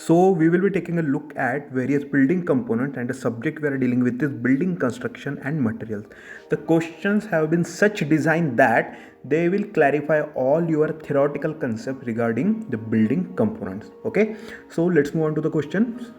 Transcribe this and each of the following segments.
So we will be taking a look at various building components, and the subject we are dealing with is building construction and materials. The questions have been such designed that they will clarify all your theoretical concepts regarding the building components. Okay, so let's move on to the questions.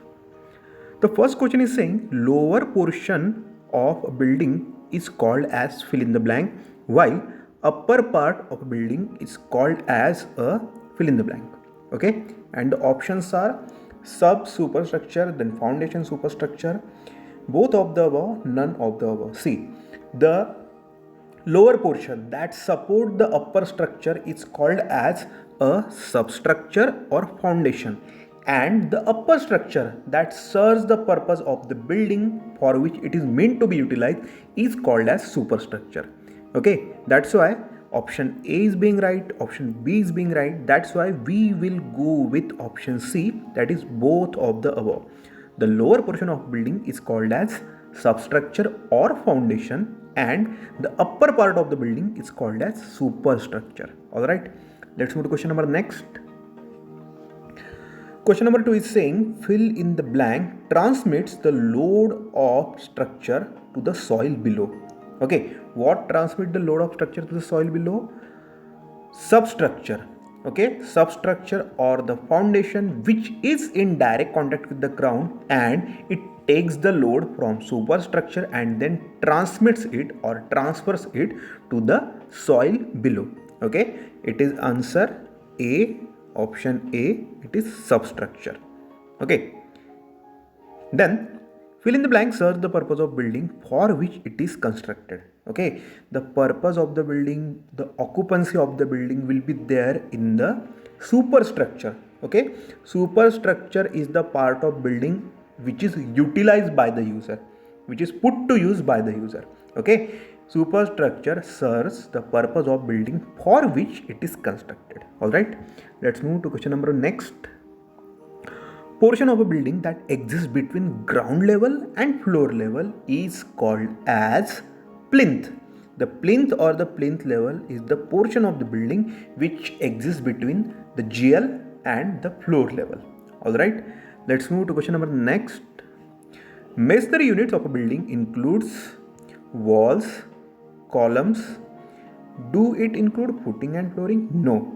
The first question is saying lower portion of a building is called as fill in the blank, while upper part of a building is called as a fill in the blank. Okay, and the options are sub superstructure, then foundation superstructure, both of the above, none of the above. See, the lower portion that support the upper structure is called as a substructure or foundation, and the upper structure that serves the purpose of the building for which it is meant to be utilized is called as superstructure. Okay, that's why option A is being right, option B is being right. That's why we will go with option C, that is both of the above. The lower portion of building is called as substructure or foundation, and the upper part of the building is called as superstructure. Alright, let's move to question number next. Question number 2 is saying fill in the blank transmits the load of structure to the soil below. Okay, what transmits the load of structure to the soil below? Substructure. Okay, substructure or the foundation which is in direct contact with the ground, and it takes the load from superstructure and then transmits it or transfers it to the soil below. Okay, it is answer A, option A, it is substructure. Okay, then fill in the blank serves the purpose of building for which it is constructed. Okay, the purpose of the building, the occupancy of the building will be there in the superstructure. Okay, superstructure is the part of building which is utilized by the user, which is put to use by the user. Okay, superstructure serves the purpose of building for which it is constructed. All right, let's move to question number next. Portion of a building that exists between ground level and floor level is called as plinth. The plinth or the plinth level is the portion of the building which exists between the GL and the floor level. Alright, let's move to question number next. Masonry units of a building includes walls, columns. Do it include footing and flooring? No.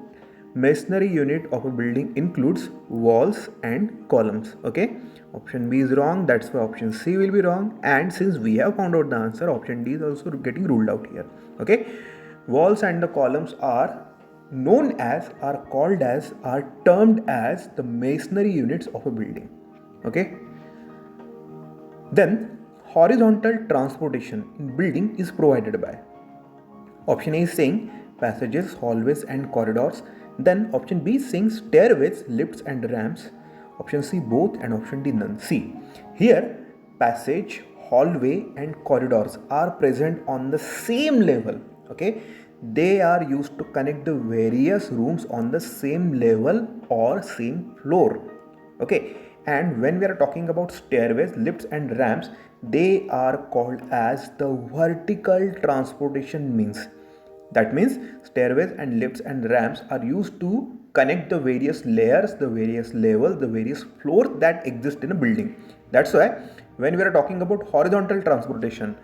Masonry unit of a building includes walls and columns. Okay, option B is wrong, that's why option C will be wrong, and since we have found out the answer, option D is also getting ruled out here. Okay, walls and the columns are known as, are called as, are termed as the masonry units of a building. Okay, then horizontal transportation in building is provided by, option A is saying passages, hallways and corridors. Then option B is saying stairways, lifts and ramps. Option C both, and option D none. See, here passage, hallway and corridors are present on the same level. Okay, they are used to connect the various rooms on the same level or same floor. Okay, and when we are talking about stairways, lifts and ramps, they are called as the vertical transportation means. That means stairways and lifts and ramps are used to connect the various layers, the various levels, the various floors that exist in a building. That's why when we are talking about horizontal transportation,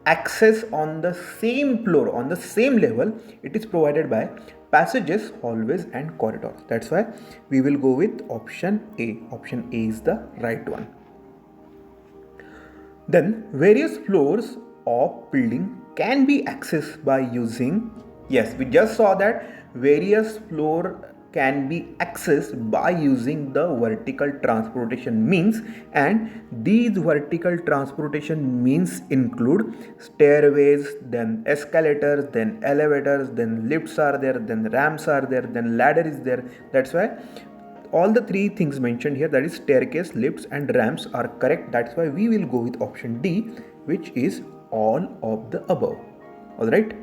access on the same floor, on the same level, it is provided by passages, hallways and corridors. That's why we will go with option A. Option A is the right one. Then various floors of building can be accessed by using, yes, we just saw that various floor can be accessed by using the vertical transportation means, and these vertical transportation means include stairways, then escalators, then elevators, then lifts are there, then ramps are there, then ladder is there. That's why all the three things mentioned here, that is staircase, lifts and ramps, are correct. That's why we will go with option D, which is all of the above. Alright,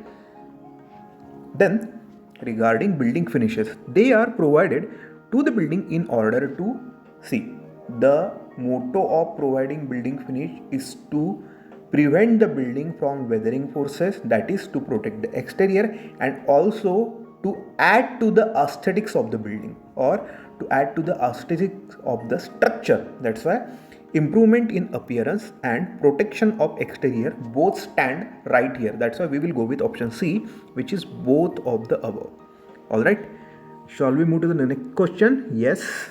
then regarding building finishes, they are provided to the building in order to, see, the motto of providing building finish is to prevent the building from weathering forces, that is to protect the exterior, and also to add to the aesthetics of the building, or to add to the aesthetics of the structure. That's why improvement in appearance and protection of exterior both stand right here. That's why we will go with option C, which is both of the above. All right, shall we move to the next question? Yes.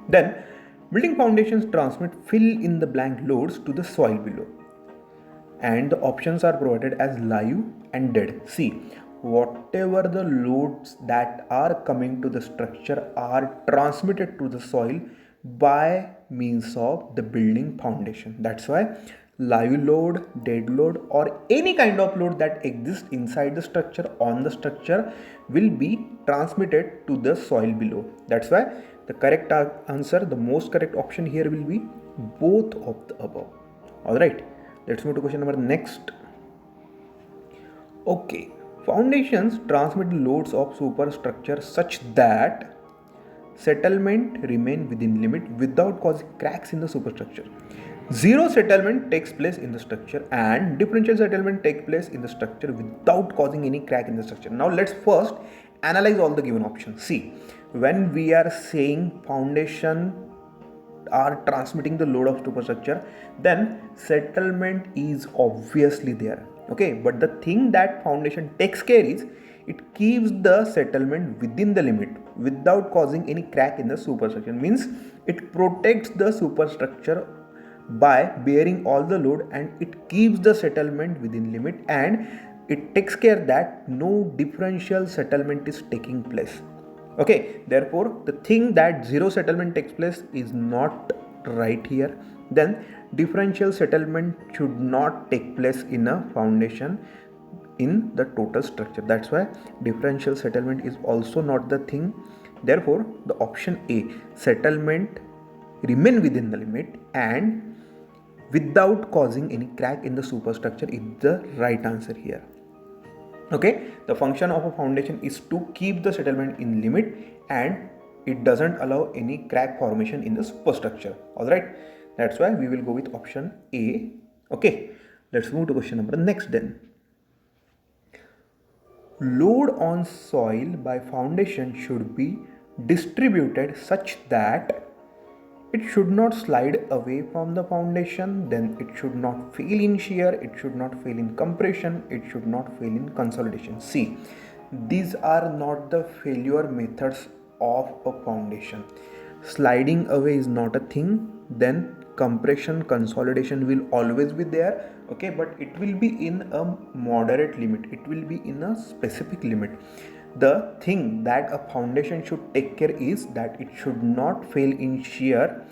Then building foundations transmit fill in the blank loads to the soil below, and the options are provided as live and dead. See, whatever the loads that are coming to the structure are transmitted to the soil by means of the building foundation. That's why live load, dead load, or any kind of load that exists inside the structure, on the structure, will be transmitted to the soil below. That's why the correct answer, the most correct option here will be both of the above. All right, let's move to question number next. Okay, foundations transmit loads of superstructure such that settlement remain within limit without causing cracks in the superstructure. Zero settlement takes place in the structure and differential settlement takes place in the structure without causing any crack in the structure. Now let's first analyze all the given options. See, when we are saying foundation are transmitting the load of superstructure, then settlement is obviously there. Okay, but the thing that foundation takes care is it keeps the settlement within the limit without causing any crack in the superstructure. Means it protects the superstructure by bearing all the load, and it keeps the settlement within limit, and it takes care that no differential settlement is taking place. Okay, therefore the thing that zero settlement takes place is not right here. Then differential settlement should not take place in a foundation in the total structure. That's why differential settlement is also not the thing. Therefore the option A, settlement remain within the limit and without causing any crack in the superstructure, is the right answer here. Okay, the function of a foundation is to keep the settlement in limit and it doesn't allow any crack formation in the superstructure. All right, that's why we will go with option A. Okay, let's move to question number next then. Load on soil by foundation should be distributed such that it should not slide away from the foundation, then it should not fail in shear, it should not fail in compression, it should not fail in consolidation. See, these are not the failure methods of a foundation. Sliding away is not a thing, then compression, consolidation will always be there. Okay, but it will be in a moderate limit, it will be in a specific limit. The thing that a foundation should take care is that it should not fail in shear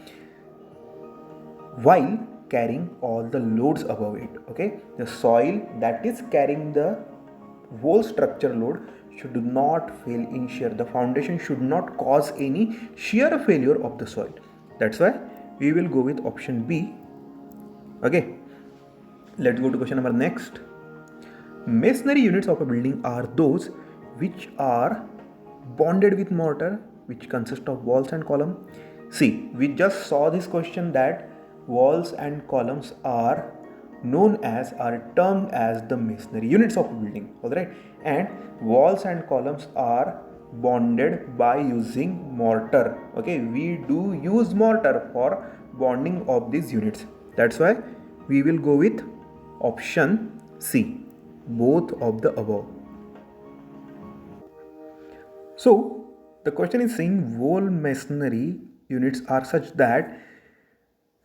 while carrying all the loads above it. Okay, the soil that is carrying the whole structure load should not fail in shear. The foundation should not cause any shear failure of the soil. That's why we will go with option B. Okay, let's go to question number next. Masonry units of a building are those which are bonded with mortar, which consist of walls and column. See, we just saw this question that walls and columns are known as, are termed as the masonry units of a building. All right, and walls and columns are bonded by using mortar. Okay, we do use mortar for bonding of these units. That's why we will go with option C, both of the above. So the question is saying wall masonry units are such that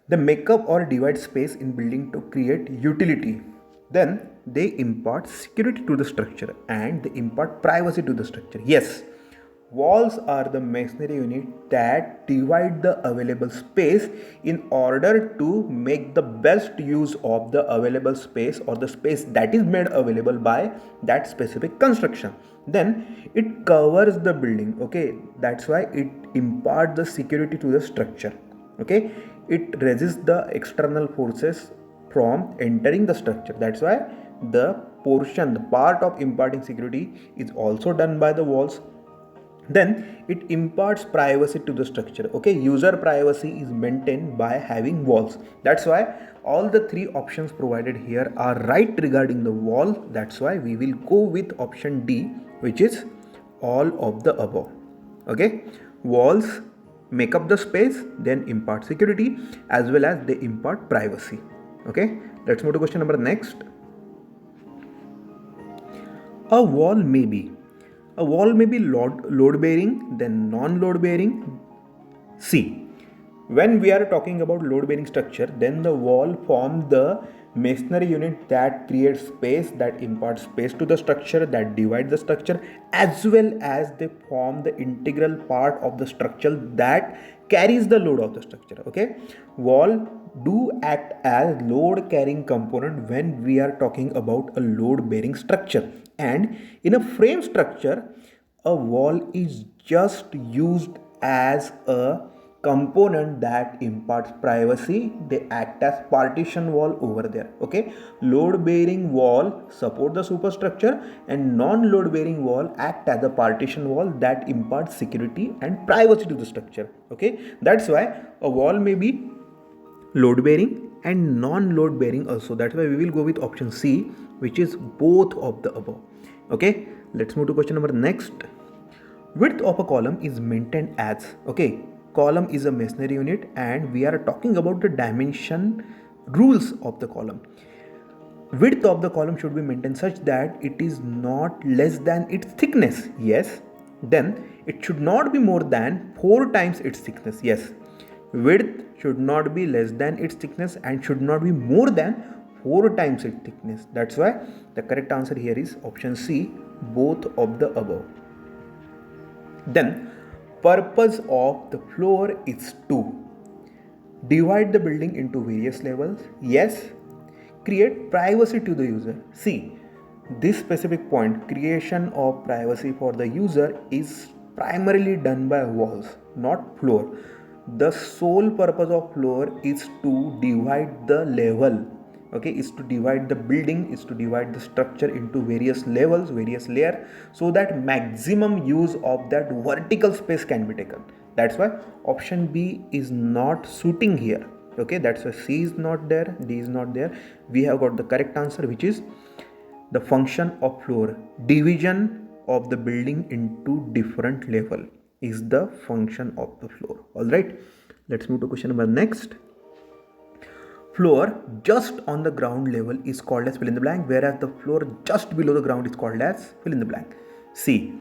they make up or divide space in building to create utility. Then they impart security to the structure and they impart privacy to the structure. Yes, walls are the masonry unit that divide the available space in order to make the best use of the available space or the space that is made available by that specific construction. Then it covers the building. Okay, that's why it imparts the security to the structure. Okay, it resists the external forces from entering the structure. That's why the portion, the part of imparting security is also done by the walls. Then it imparts privacy to the structure. Okay, user privacy is maintained by having walls. That's why all the three options provided here are right regarding the wall. That's why we will go with option D, which is all of the above. Okay, Walls make up the space, then impart security, as well as they impart privacy. Okay, let's move to question number next. A wall may be load bearing, then non load bearing. See, when we are talking about load bearing structure, then the wall forms the masonry unit that creates space, that imparts space to the structure, that divides the structure, as well as they form the integral part of the structure that carries the load of the structure. Okay, wall do act as load carrying component when we are talking about a load bearing structure, and in a frame structure a wall is just used as a component that imparts privacy. They act as partition wall over there. Okay, load bearing wall support the superstructure, and non load bearing wall act as a partition wall that imparts security and privacy to the structure. Okay, that's why a wall may be load bearing and non load bearing also. That's why we will go with option C, which is both of the above. Okay, let's move to question number next. Width of a column is maintained as, okay, column is a masonry unit and we are talking about the dimension rules of the column. Width of the column should be maintained such that it is not less than its thickness. Yes. Then it should not be more than 4 times its thickness. Yes. Width should not be less than its thickness and should not be more than 4 times its thickness. That's why the correct answer here is option C, both of the above. Then purpose of the floor is to divide the building into various levels. Yes. Create privacy to the user. See, this specific point, creation of privacy for the user, is primarily done by walls, not floor. The sole purpose of floor is to divide the level. Okay, is to divide the building, is to divide the structure into various levels, various layers, so that maximum use of that vertical space can be taken. That's why option B is not suiting here. Okay, that's why C is not there, D is not there. We have got the correct answer, which is the function of floor. Division of the building into different level is the function of the floor. All right, let's move to question number next. Floor just on the ground level is called as fill in the blank, whereas the floor just below the ground is called as fill in the blank. See,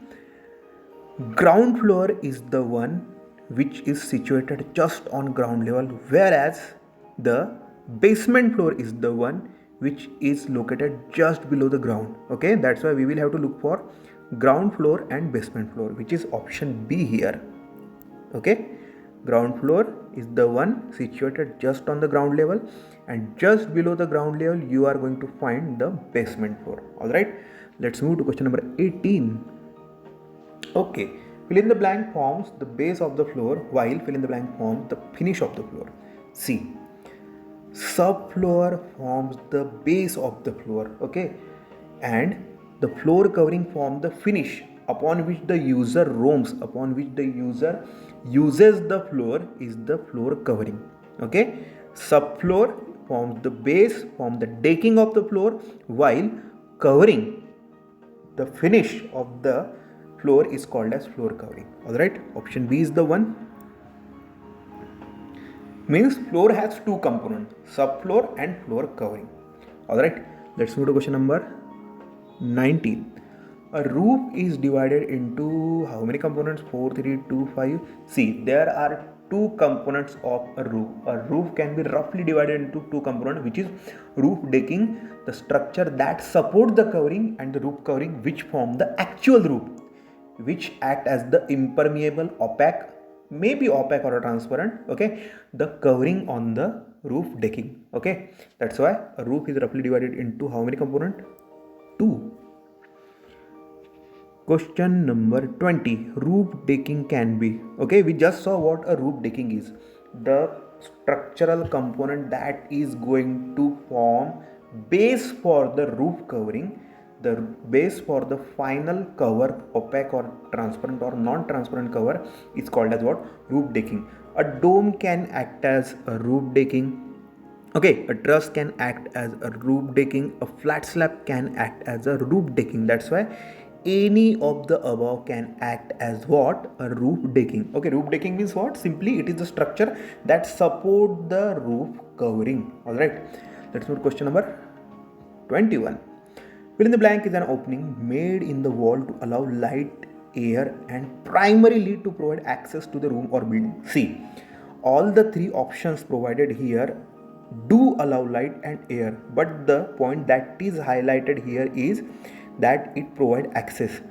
ground floor is the one which is situated just on ground level, whereas the basement floor is the one which is located just below the ground. Okay, that's why we will have to look for ground floor and basement floor, which is option B here. Okay, ground floor is the one situated just on the ground level, and just below the ground level you are going to find the basement floor. All right, let's move to question number 18. Okay, fill in the blank forms the base of the floor, while fill in the blank forms the finish of the floor. See, subfloor forms the base of the floor. Okay, and the floor covering forms the finish upon which the user roams, upon which the user uses the floor, is the floor covering. Okay, subfloor forms the base, forms the decking of the floor, while covering, the finish of the floor, is called as floor covering. All right, option B is the one. Means floor has two components, subfloor and floor covering. All right, let's move to question number 19. A roof is divided into how many components? 4, 3, 2, 5. See, there are two components of a roof. A roof can be roughly divided into two components, which is roof decking, the structure that supports the covering, and the roof covering, which form the actual roof, which act as the impermeable, opaque, maybe opaque or transparent, okay, the covering on the roof decking. Okay, that's why a roof is roughly divided into how many components? 2. Question number 20. Roof decking can be, okay, we just saw what a roof decking is. The structural component that is going to form base for the roof covering, the base for the final cover, opaque or transparent or non-transparent cover, is called as what? Roof decking. A dome can act as a roof decking. Okay, a truss can act as a roof decking, a flat slab can act as a roof decking. That's why any of the above can act as what? A roof decking. Okay, roof decking means what? Simply it is the structure that support the roof covering. Alright, let's move to question number 21. Fill in the blank is an opening made in the wall to allow light, air, and primarily to provide access to the room or building. See, all the three options provided here do allow light and air, but the point that is highlighted here is that it provide access.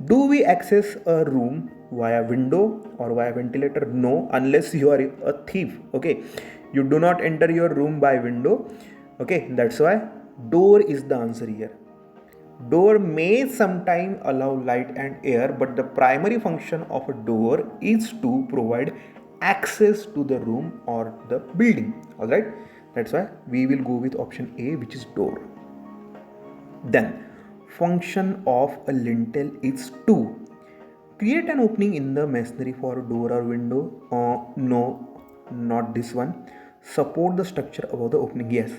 Do we access a room via window or via ventilator? No, unless you are a thief. Okay, you do not enter your room by window. Okay, that's why door is the answer here. Door may sometimes allow light and air, but the primary function of a door is to provide access to the room or the building. Alright, that's why we will go with option A, which is door. Then, function of a lintel is to create an opening in the masonry for a door or window. No, not this one. Support the structure above the opening. Yes,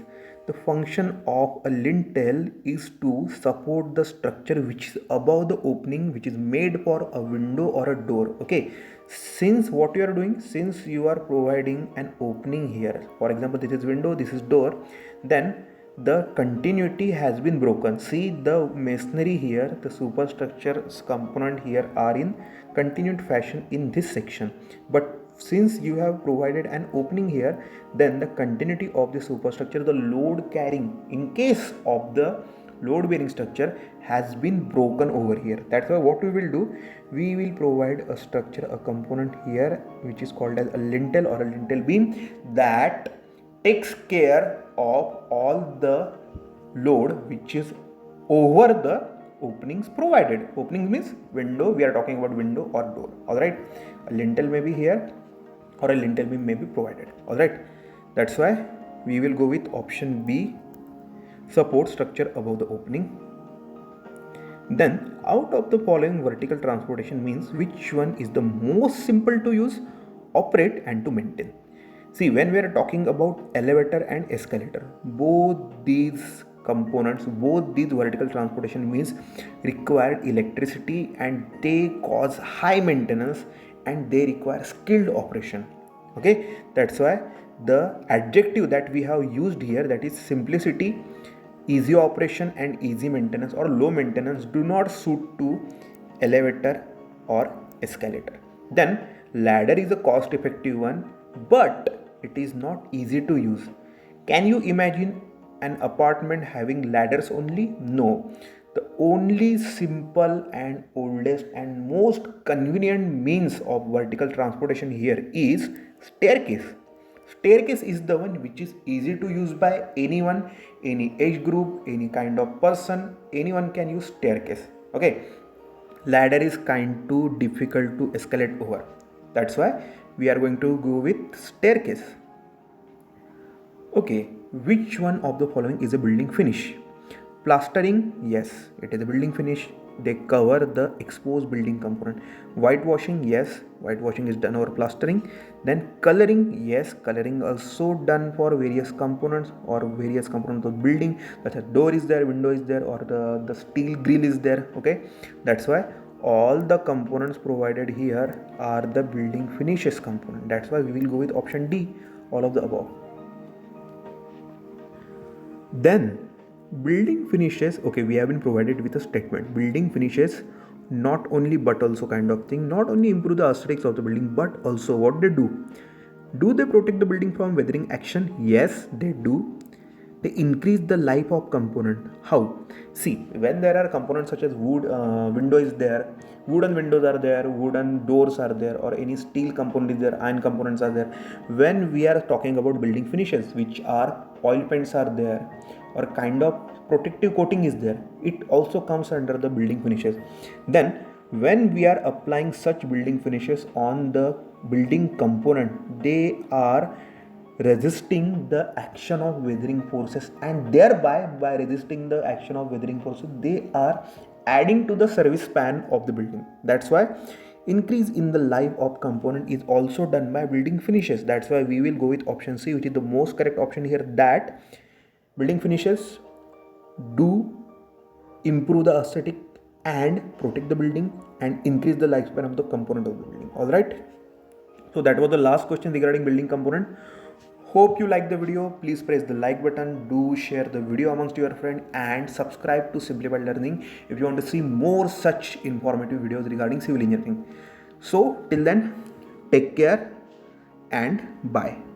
the function of a lintel is to support the structure which is above the opening, which is made for a window or a door. Okay, since what you are doing, since you are providing an opening here, for example, this is window, this is door, then the continuity has been broken. See the masonry here, the superstructure component here are in continued fashion in this section, but since you have provided an opening here, then the continuity of the superstructure, the load carrying in case of the load bearing structure has been broken over here. That's why what we will do, we will provide a structure, a component here which is called as a lintel or a lintel beam that takes care of all the load which is over the openings provided. Opening means window, we are talking about window or door. Alright, a lintel may be here or a lintel beam may be provided. Alright, that's why we will go with option B, support structure above the opening. Then out of the following, vertical transportation means which one is the most simple to use, operate and to maintain. See, when we are talking about elevator and escalator, both these components, both these vertical transportation means require electricity and they cause high maintenance and they require skilled operation. Okay, that's why the adjective that we have used here, that is simplicity, easy operation and easy maintenance or low maintenance, do not suit to elevator or escalator. Then ladder is a cost effective one, but it is not easy to use. Can you imagine an apartment having ladders only? No. The only simple and oldest and most convenient means of vertical transportation here is staircase. Staircase is the one which is easy to use by anyone, any age group, any kind of person, anyone can use staircase. Okay, ladder is kind too difficult to escalate over. That's why we are going to go with staircase. Okay, which one of the following is a building finish? Plastering, yes, it is a building finish. They cover the exposed building component. Whitewashing, yes, whitewashing is done over plastering. Then coloring, yes, coloring also done for various components or various components of building, such as door is there, window is there, or the steel grill is there. Okay, that's why all the components provided here are the building finishes component. That's why we will go with option D, all of the above. Then building finishes, okay, we have been provided with a statement. Building finishes not only but also kind of thing, not only improve the aesthetics of the building, but also what they do. Do they protect the building from weathering action? Yes, they do. They increase the life of component. How? See, when there are components such as wood, window is there, wooden windows are there, wooden doors are there, or any steel component is there, iron components are there. When we are talking about building finishes, which are oil paints are there, or kind of protective coating is there, it also comes under the building finishes. Then when we are applying such building finishes on the building component, they are resisting the action of weathering forces, and thereby by resisting the action of weathering forces they are adding to the service span of the building. That's why increase in the life of component is also done by building finishes. That's why we will go with option C, which is the most correct option here, that building finishes do improve the aesthetic and protect the building and increase the lifespan of the component of the building. All right. So that was the last question regarding building component. Hope you like the video. Please press the like button. Do share the video amongst your friends and subscribe to Simplified Learning if you want to see more such informative videos regarding civil engineering. So till then, take care and bye.